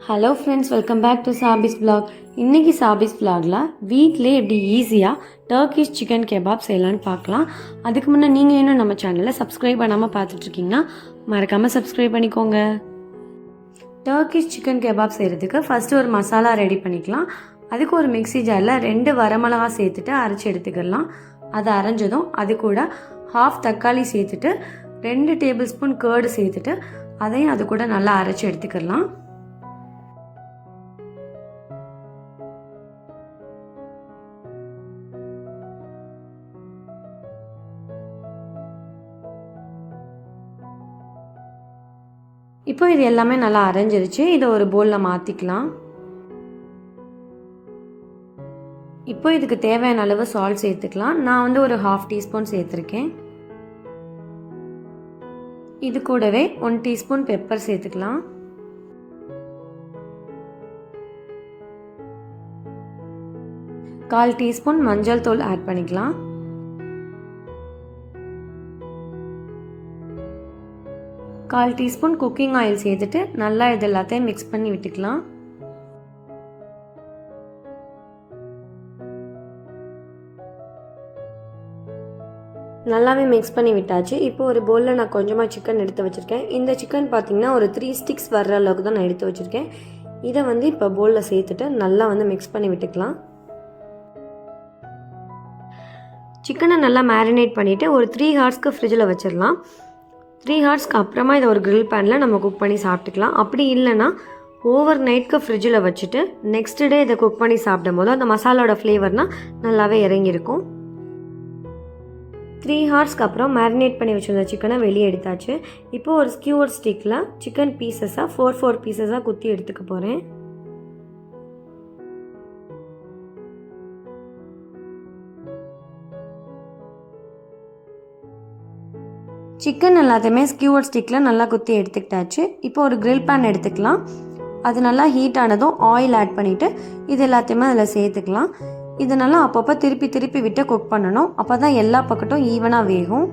Hello friends, welcome back to சாபிஸ் vlog. இன்றைக்கி சாபிஸ் vlogல வீட்டிலே எப்படி ஈஸியாக டர்க்கிஷ் சிக்கன் கெபாப் செய்யலான்னு பார்க்கலாம். அதுக்கு முன்னே நீங்கள் இன்னும் நம்ம சேனலை சப்ஸ்கிரைப் பண்ணாமல் பார்த்துட்ருக்கீங்கன்னா மறக்காமல் சப்ஸ்கிரைப் பண்ணிக்கோங்க. டர்க்கிஷ் சிக்கன் கெபாப் செய்கிறதுக்கு ஃபஸ்ட்டு ஒரு மசாலா ரெடி பண்ணிக்கலாம். அதுக்கு ஒரு மிக்ஸி ஜாரில் 2 வரமிளகா சேர்த்துட்டு அரைச்சி எடுத்துக்கலாம். அதை அரைஞ்சதும் அது கூட ஹாஃப் தக்காளி சேர்த்துட்டு 2 டேபிள் ஸ்பூன் கர்டு சேர்த்துட்டு அதையும் அது கூட நல்லா அரைச்சி எடுத்துக்கலாம். இப்போ இது எல்லாமே நல்லா அரைஞ்சிருச்சு. இதை ஒரு பவுலில் மாற்றிக்கலாம். இப்போ இதுக்கு தேவையான அளவு சால்ட் சேர்த்துக்கலாம். நான் ஒரு 1/2 டீஸ்பூன் சேர்த்துருக்கேன். இது கூடவே 1 டீஸ்பூன் பெப்பர் சேர்த்துக்கலாம். கால் டீஸ்பூன் மஞ்சள் தூள் ஆட் பண்ணிக்கலாம். கால் டீஸ்பூன் குக்கிங் ஆயில் சேர்த்துட்டு நல்லா இது எல்லாத்தையும் மிக்ஸ் பண்ணி விட்டுக்கலாம். நல்லாவே மிக்ஸ் பண்ணி விட்டாச்சு. இப்போ ஒரு பவுலில் நான் கொஞ்சமாக சிக்கன் எடுத்து வச்சுருக்கேன். இந்த சிக்கன் பார்த்திங்கன்னா ஒரு 3 ஸ்டிக்ஸ் வர்ற அளவுக்கு தான் நான் எடுத்து வச்சுருக்கேன். இதை இப்போ பவுலில் சேர்த்துட்டு நல்லா மிக்ஸ் பண்ணி விட்டுக்கலாம். சிக்கனை நல்லா மேரினேட் பண்ணிவிட்டு ஒரு 3 ஹார்ஸ்க்கு ஃப்ரிட்ஜில் வச்சிடலாம். 3 ஹார்ஸ்க்கு அப்புறமா இதை ஒரு கிரில் பேனில் நம்ம குக் பண்ணி சாப்பிட்டுக்கலாம். அப்படி இல்லைன்னா ஓவர் நைட்க்கு ஃப்ரிட்ஜில் வச்சுட்டு நெக்ஸ்ட் டே இதை குக் பண்ணி சாப்பிடும் போது அந்த மசாலாவோட ஃப்ளேவர்னால் நல்லாவே இறங்கியிருக்கும். 3 ஹார்ஸ்க்கு அப்புறம் மேரினேட் பண்ணி வச்சுருந்த சிக்கனை வெளியே எடுத்தாச்சு. இப்போது ஒரு ஸ்கியூவர் ஸ்டிக்கில் சிக்கன் பீசஸாக 4 பீசஸாக குத்தி எடுத்துக்க போகிறேன். சிக்கன் எல்லாத்தையுமே ஸ்கியூவர் ஸ்டிக்கில் நல்லா குத்தி எடுத்துக்கிட்டாச்சு. இப்போ ஒரு கிரில் பேன் எடுத்துக்கலாம். அது நல்லா ஹீட் ஆனதும் ஆயில் ஆட் பண்ணிவிட்டு இது எல்லாத்தையுமே அதில் சேர்த்துக்கலாம். இது நல்லா அப்பப்போ திருப்பி விட்டு குக் பண்ணணும். அப்போ தான் எல்லா பக்கட்டும் ஈவனாக வேகும்.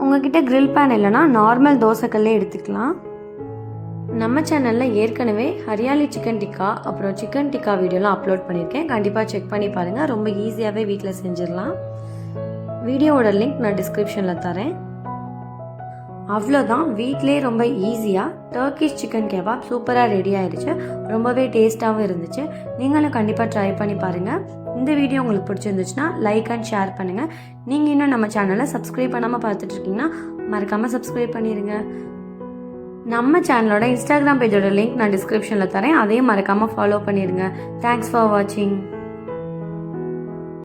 உங்ககிட்ட கிரில் பேன் இல்லைனா நார்மல் தோசைக்கல்லே எடுத்துக்கலாம். நம்ம சேனலில் ஏற்கனவே ஹரியாலி சிக்கன் டிக்கா அப்புறம் சிக்கன் டிக்கா வீடியோலாம் அப்லோட் பண்ணியிருக்கேன். கண்டிப்பாக செக் பண்ணி பாருங்கள். ரொம்ப ஈஸியாகவே வீட்டில் செஞ்சிடலாம். வீடியோவோட லிங்க் நான் டிஸ்கிரிப்ஷனில் தரேன். அவ்வளோதான், வீட்டிலே ரொம்ப ஈஸியாக டர்க்கிஷ் சிக்கன் கெபாப் சூப்பராக ரெடி ஆகிடுச்சு. ரொம்பவே டேஸ்ட்டாகவும் இருந்துச்சு. நீங்களும் கண்டிப்பாக ட்ரை பண்ணி பாருங்கள். இந்த வீடியோ உங்களுக்கு பிடிச்சிருந்துச்சுன்னா லைக் அண்ட் ஷேர் பண்ணுங்கள். நீங்கள் இன்னும் நம்ம சேனலை சப்ஸ்கிரைப் பண்ணாமல் பார்த்துட்ருக்கீங்கன்னா மறக்காமல் சப்ஸ்கிரைப் பண்ணிடுங்க. நம்ம சேனலோட இன்ஸ்டாகிராம் பேஜோட லிங்க் நான் டிஸ்கிரிப்ஷனில் தரேன். அதையும் மறக்காமல் ஃபாலோ பண்ணிடுங்க. தேங்க்ஸ் ஃபார் வாட்சிங்.